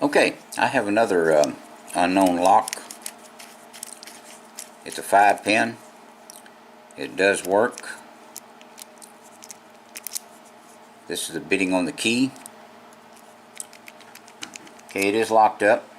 Okay, I have another unknown lock. It's a 5-pin. It does work. This is the bitting on the key. Okay, it is locked up.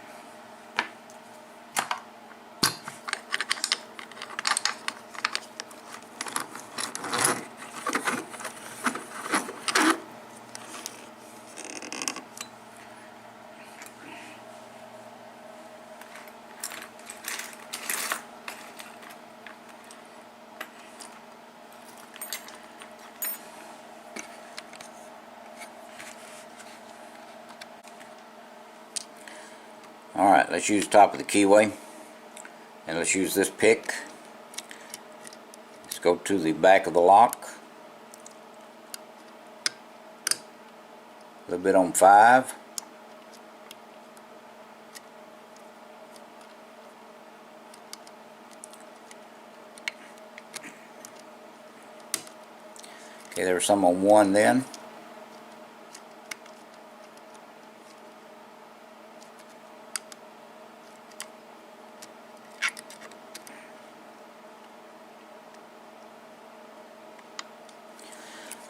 Alright, let's use the top of the keyway, and let's use this pick. Let's go to the back of the lock, a little bit on 5. Okay, there's some on 1 then.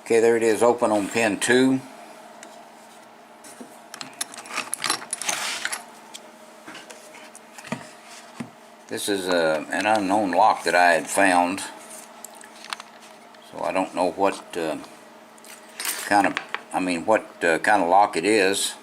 Okay, there it is, open on pin 2. This is an unknown lock that I had found, so I don't know what kind of lock it is.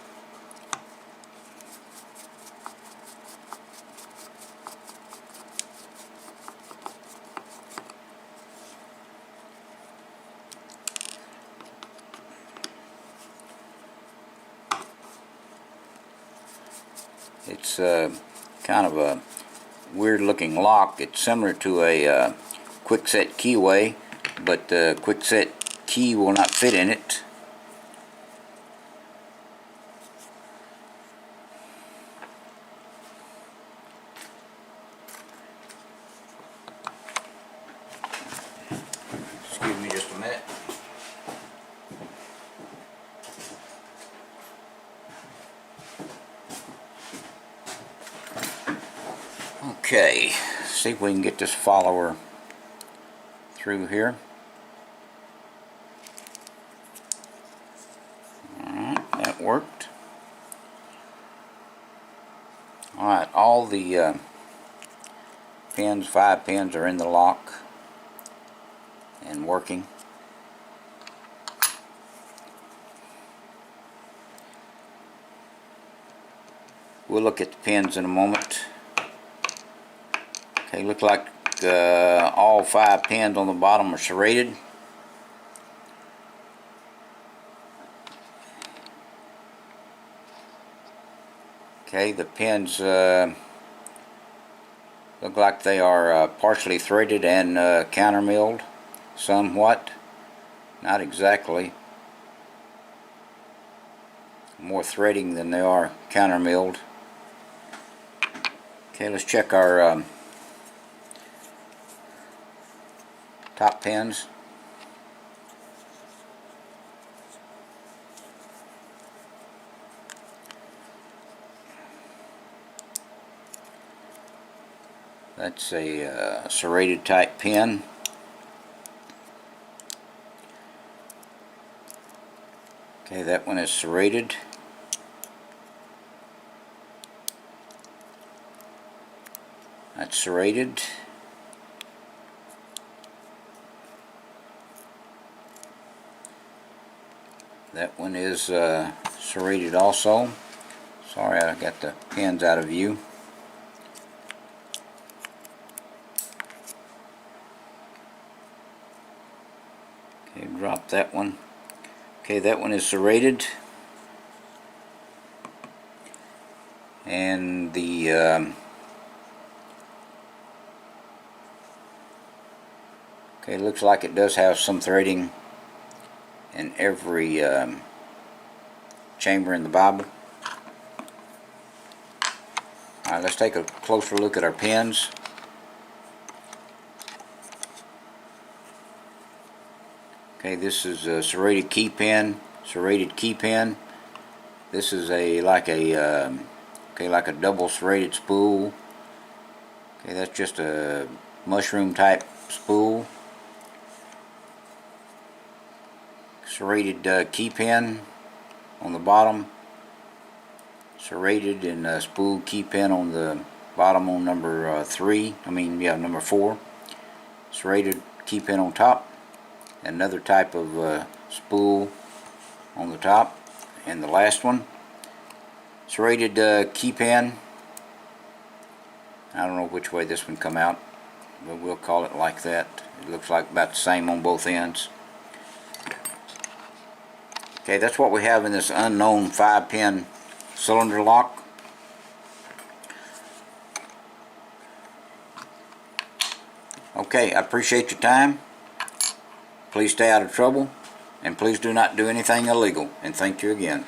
It's kind of a weird looking lock. It's similar to a quick set keyway, but the quick set key will not fit in it. Excuse me just a minute. Okay, see if we can get this follower through here. Alright, that worked. Alright, all the pins, 5 pins, are in the lock and working. We'll look at the pins in a moment. Okay, look like all 5 pins on the bottom are serrated. Okay, the pins look like they are partially threaded and countermilled somewhat. Not exactly. More threading than they are countermilled. Okay, let's check our top pins. That's a serrated type pin. Okay, that one is serrated. That's serrated. That one is serrated also. Sorry, I got the pins out of view. Okay, drop that one. Okay, that one is serrated. And the okay, looks like it does have some threading in every chamber in the Bible. Alright, let's take a closer look at our pins. Okay, this is a serrated key pin, This is like a double serrated spool. Okay, that's just a mushroom type spool. Serrated key pin on the bottom. Serrated and spool key pin on the bottom on number 3. Number 4. Serrated key pin on top. Another type of spool on the top. And the last one, serrated key pin. I don't know which way this one come out, but we'll call it like that. It looks like about the same on both ends. Okay, that's what we have in this unknown 5-pin cylinder lock. Okay, I appreciate your time. Please stay out of trouble, and please do not do anything illegal, and thank you again.